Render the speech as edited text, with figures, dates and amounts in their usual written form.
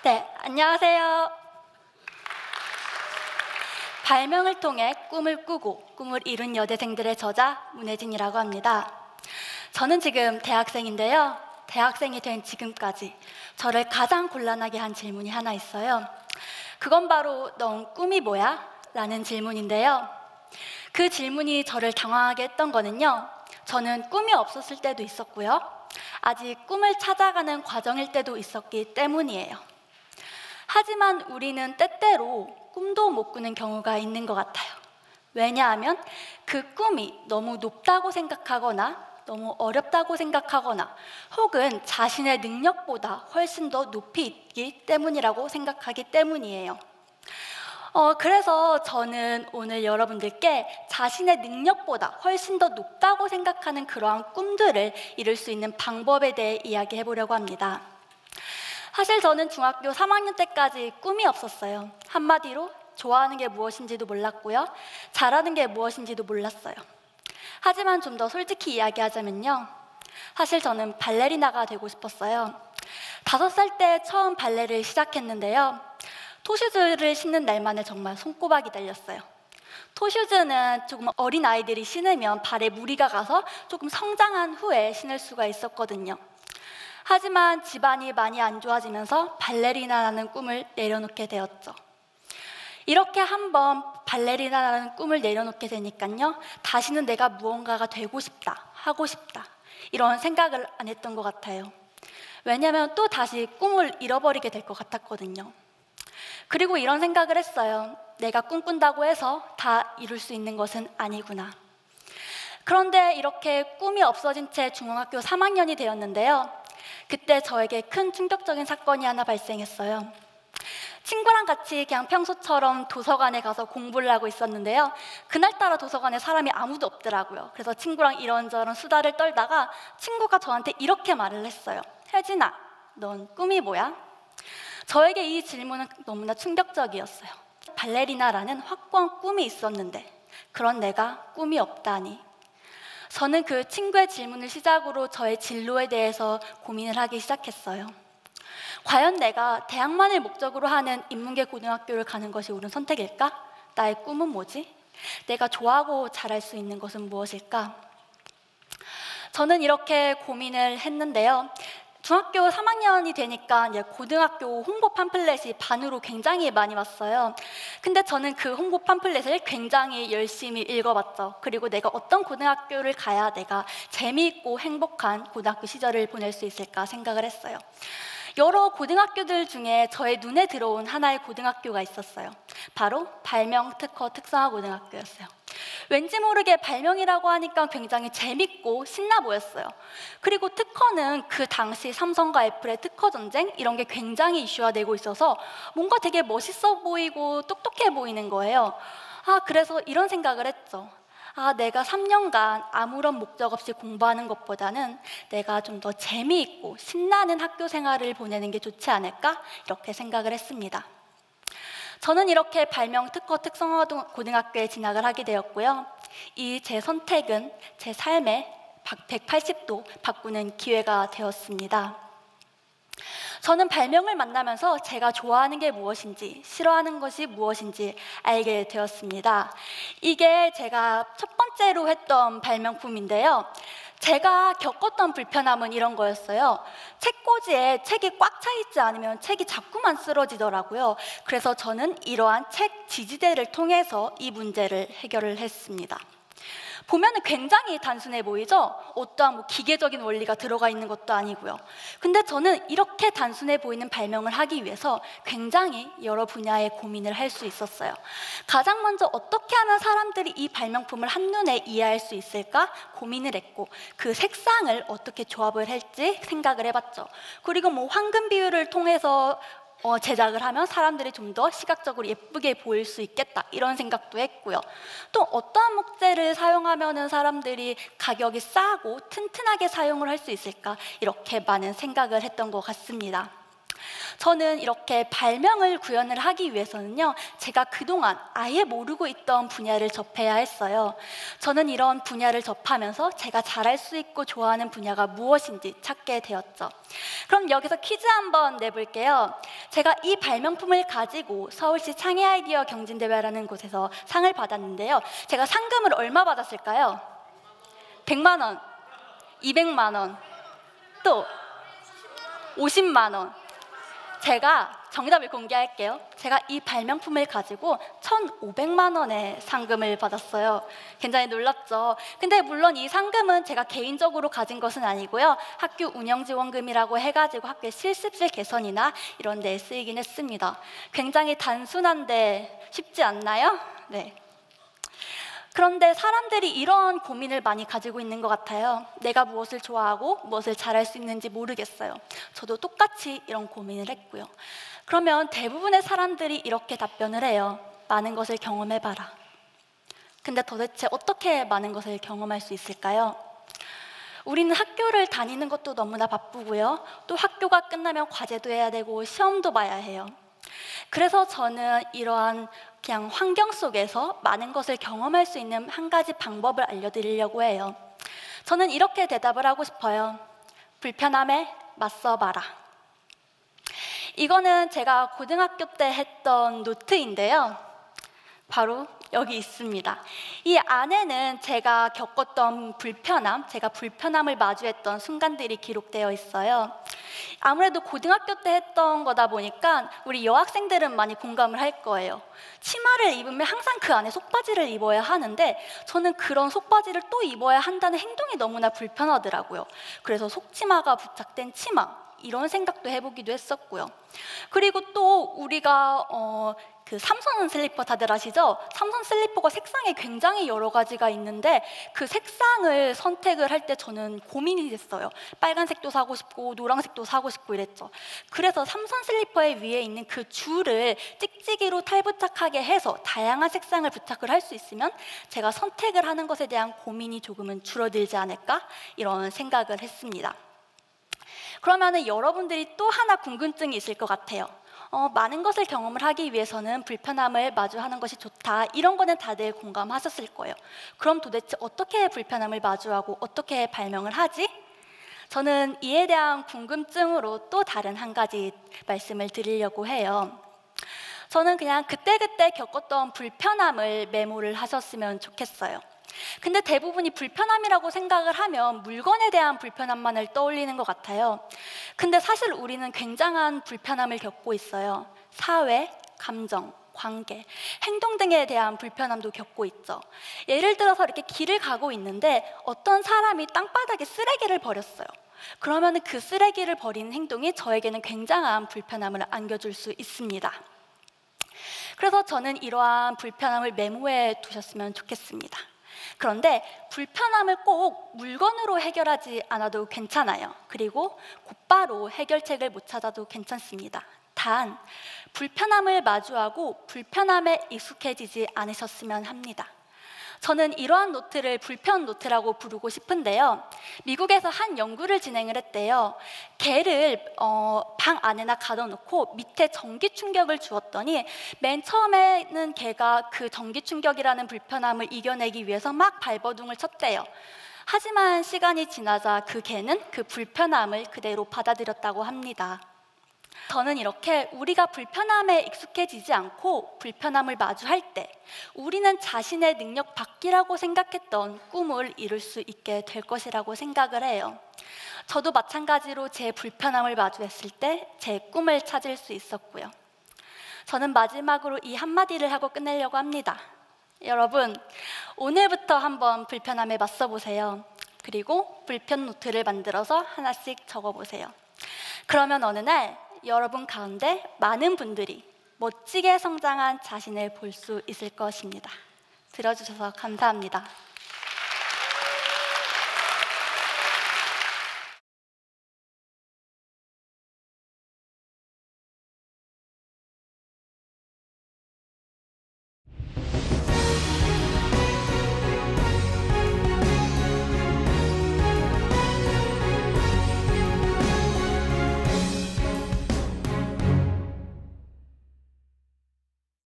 네, 안녕하세요. 발명을 통해 꿈을 꾸고 꿈을 이룬 여대생들의 저자 문혜진이라고 합니다. 저는 지금 대학생인데요. 대학생이 된 지금까지 저를 가장 곤란하게 한 질문이 하나 있어요. 그건 바로 "넌 꿈이 뭐야?" 라는 질문인데요. 그 질문이 저를 당황하게 했던 거는요, 저는 꿈이 없었을 때도 있었고요, 아직 꿈을 찾아가는 과정일 때도 있었기 때문이에요. 하지만 우리는 때때로 꿈도 못 꾸는 경우가 있는 것 같아요. 왜냐하면 그 꿈이 너무 높다고 생각하거나 너무 어렵다고 생각하거나 혹은 자신의 능력보다 훨씬 더 높이 있기 때문이라고 생각하기 때문이에요. 그래서 저는 오늘 여러분들께 자신의 능력보다 훨씬 더 높다고 생각하는 그러한 꿈들을 이룰 수 있는 방법에 대해 이야기해 보려고 합니다. 사실 저는 중학교 3학년 때까지 꿈이 없었어요. 한마디로 좋아하는 게 무엇인지도 몰랐고요, 잘하는 게 무엇인지도 몰랐어요. 하지만 좀 더 솔직히 이야기하자면요, 사실 저는 발레리나가 되고 싶었어요. 5살 때 처음 발레를 시작했는데요, 토슈즈를 신는 날만에 정말 손꼽아 기다렸어요. 토슈즈는 조금 어린 아이들이 신으면 발에 무리가 가서 조금 성장한 후에 신을 수가 있었거든요. 하지만 집안이 많이 안 좋아지면서 발레리나라는 꿈을 내려놓게 되었죠. 이렇게 한번 발레리나라는 꿈을 내려놓게 되니까요, 다시는 내가 무언가가 되고 싶다, 하고 싶다, 이런 생각을 안 했던 것 같아요. 왜냐하면 또 다시 꿈을 잃어버리게 될 것 같았거든요. 그리고 이런 생각을 했어요. 내가 꿈꾼다고 해서 다 이룰 수 있는 것은 아니구나. 그런데 이렇게 꿈이 없어진 채 중학교 3학년이 되었는데요, 그때 저에게 큰 충격적인 사건이 하나 발생했어요. 친구랑 같이 그냥 평소처럼 도서관에 가서 공부를 하고 있었는데요, 그날따라 도서관에 사람이 아무도 없더라고요. 그래서 친구랑 이런저런 수다를 떨다가 친구가 저한테 이렇게 말을 했어요. 혜진아, 넌 꿈이 뭐야? 저에게 이 질문은 너무나 충격적이었어요. 발레리나라는 확고한 꿈이 있었는데 그런 내가 꿈이 없다니. 저는 그 친구의 질문을 시작으로 저의 진로에 대해서 고민을 하기 시작했어요. 과연 내가 대학만을 목적으로 하는 인문계 고등학교를 가는 것이 옳은 선택일까? 나의 꿈은 뭐지? 내가 좋아하고 잘할 수 있는 것은 무엇일까? 저는 이렇게 고민을 했는데요, 중학교 3학년이 되니까 이제 고등학교 홍보 팜플렛이 반으로 굉장히 많이 왔어요. 근데 저는 그 홍보 팜플렛을 굉장히 열심히 읽어봤죠. 그리고 내가 어떤 고등학교를 가야 내가 재미있고 행복한 고등학교 시절을 보낼 수 있을까 생각을 했어요. 여러 고등학교들 중에 저의 눈에 들어온 하나의 고등학교가 있었어요. 바로 발명 특허 특성화 고등학교였어요. 왠지 모르게 발명이라고 하니까 굉장히 재밌고 신나 보였어요. 그리고 특허는 그 당시 삼성과 애플의 특허 전쟁, 이런 게 굉장히 이슈화되고 있어서 뭔가 되게 멋있어 보이고 똑똑해 보이는 거예요. 그래서 이런 생각을 했죠. 내가 3년간 아무런 목적 없이 공부하는 것보다는 내가 좀 더 재미있고 신나는 학교 생활을 보내는 게 좋지 않을까? 이렇게 생각을 했습니다. 저는 이렇게 발명 특허 특성화 고등학교에 진학을 하게 되었고요, 이 제 선택은 제 삶의 180도 바꾸는 기회가 되었습니다. 저는 발명을 만나면서 제가 좋아하는 게 무엇인지, 싫어하는 것이 무엇인지 알게 되었습니다. 이게 제가 첫 번째로 했던 발명품인데요, 제가 겪었던 불편함은 이런 거였어요. 책꽂이에 책이 꽉 차 있지 않으면 책이 자꾸만 쓰러지더라고요. 그래서 저는 이러한 책 지지대를 통해서 이 문제를 해결을 했습니다. 보면은 굉장히 단순해 보이죠? 어떠한 기계적인 원리가 들어가 있는 것도 아니고요. 근데 저는 이렇게 단순해 보이는 발명을 하기 위해서 굉장히 여러 분야의 고민을 할 수 있었어요. 가장 먼저 어떻게 하면 사람들이 이 발명품을 한눈에 이해할 수 있을까 고민을 했고, 그 색상을 어떻게 조합을 할지 생각을 해봤죠. 그리고 황금 비율을 통해서 제작을 하면 사람들이 좀 더 시각적으로 예쁘게 보일 수 있겠다, 이런 생각도 했고요. 또 어떠한 목재를 사용하면 사람들이 가격이 싸고 튼튼하게 사용을 할 수 있을까, 이렇게 많은 생각을 했던 것 같습니다. 저는 이렇게 발명을 구현을 하기 위해서는요, 제가 그동안 아예 모르고 있던 분야를 접해야 했어요. 저는 이런 분야를 접하면서 제가 잘할 수 있고 좋아하는 분야가 무엇인지 찾게 되었죠. 그럼 여기서 퀴즈 한번 내볼게요. 제가 이 발명품을 가지고 서울시 창의 아이디어 경진대회라는 곳에서 상을 받았는데요. 제가 상금을 얼마 받았을까요? 100만 원, 200만 원, 또 50만 원. 제가 정답을 공개할게요. 제가 이 발명품을 가지고 1,500만 원의 상금을 받았어요. 굉장히 놀랍죠? 근데 물론 이 상금은 제가 개인적으로 가진 것은 아니고요. 학교 운영지원금이라고 해가지고 학교의 실습실 개선이나 이런 데 쓰이긴 했습니다. 굉장히 단순한데 쉽지 않나요? 네. 그런데 사람들이 이런 고민을 많이 가지고 있는 것 같아요. 내가 무엇을 좋아하고 무엇을 잘할 수 있는지 모르겠어요. 저도 똑같이 이런 고민을 했고요. 그러면 대부분의 사람들이 이렇게 답변을 해요. 많은 것을 경험해봐라. 근데 도대체 어떻게 많은 것을 경험할 수 있을까요? 우리는 학교를 다니는 것도 너무나 바쁘고요. 또 학교가 끝나면 과제도 해야 되고 시험도 봐야 해요. 그래서 저는 이러한 그냥 환경 속에서 많은 것을 경험할 수 있는 한 가지 방법을 알려드리려고 해요. 저는 이렇게 대답을 하고 싶어요. 불편함에 맞서봐라. 이거는 제가 고등학교 때 했던 노트인데요. 바로 여기 있습니다. 이 안에는 제가 겪었던 불편함, 제가 불편함을 마주했던 순간들이 기록되어 있어요. 아무래도 고등학교 때 했던 거다 보니까 우리 여학생들은 많이 공감을 할 거예요. 치마를 입으면 항상 그 안에 속바지를 입어야 하는데 저는 그런 속바지를 또 입어야 한다는 행동이 너무나 불편하더라고요. 그래서 속치마가 부착된 치마, 이런 생각도 해보기도 했었고요. 그리고 또 우리가 그 삼선 슬리퍼 다들 아시죠? 삼선 슬리퍼가 색상이 굉장히 여러 가지가 있는데 그 색상을 선택을 할 때 저는 고민이 됐어요. 빨간색도 사고 싶고 노란색도 사고 싶고 이랬죠. 그래서 삼선 슬리퍼의 위에 있는 그 줄을 찍찍이로 탈부착하게 해서 다양한 색상을 부착을 할 수 있으면 제가 선택을 하는 것에 대한 고민이 조금은 줄어들지 않을까? 이런 생각을 했습니다. 그러면은 여러분들이 또 하나 궁금증이 있을 것 같아요. 많은 것을 경험을 하기 위해서는 불편함을 마주하는 것이 좋다. 이런 거는 다들 공감하셨을 거예요. 그럼 도대체 어떻게 불편함을 마주하고 어떻게 발명을 하지? 저는 이에 대한 궁금증으로 또 다른 한 가지 말씀을 드리려고 해요. 저는 그냥 그때그때 겪었던 불편함을 메모를 하셨으면 좋겠어요. 근데 대부분이 불편함이라고 생각을 하면 물건에 대한 불편함만을 떠올리는 것 같아요. 근데 사실 우리는 굉장한 불편함을 겪고 있어요. 사회, 감정, 관계, 행동 등에 대한 불편함도 겪고 있죠. 예를 들어서 이렇게 길을 가고 있는데 어떤 사람이 땅바닥에 쓰레기를 버렸어요. 그러면 그 쓰레기를 버리는 행동이 저에게는 굉장한 불편함을 안겨줄 수 있습니다. 그래서 저는 이러한 불편함을 메모해 두셨으면 좋겠습니다. 그런데 불편함을 꼭 물건으로 해결하지 않아도 괜찮아요. 그리고 곧바로 해결책을 못 찾아도 괜찮습니다. 단, 불편함을 마주하고 불편함에 익숙해지지 않으셨으면 합니다. 저는 이러한 노트를 불편 노트라고 부르고 싶은데요. 미국에서 한 연구를 진행을 했대요. 개를 방 안에나 가둬놓고 밑에 전기 충격을 주었더니 맨 처음에는 개가 그 전기 충격이라는 불편함을 이겨내기 위해서 막 발버둥을 쳤대요. 하지만 시간이 지나자 그 개는 그 불편함을 그대로 받아들였다고 합니다. 저는 이렇게 우리가 불편함에 익숙해지지 않고 불편함을 마주할 때 우리는 자신의 능력 밖이라고 생각했던 꿈을 이룰 수 있게 될 것이라고 생각을 해요. 저도 마찬가지로 제 불편함을 마주했을 때 제 꿈을 찾을 수 있었고요. 저는 마지막으로 이 한마디를 하고 끝내려고 합니다. 여러분, 오늘부터 한번 불편함에 맞서보세요. 그리고 불편 노트를 만들어서 하나씩 적어보세요. 그러면 어느 날 여러분 가운데 많은 분들이 멋지게 성장한 자신을 볼 수 있을 것입니다. 들어주셔서 감사합니다.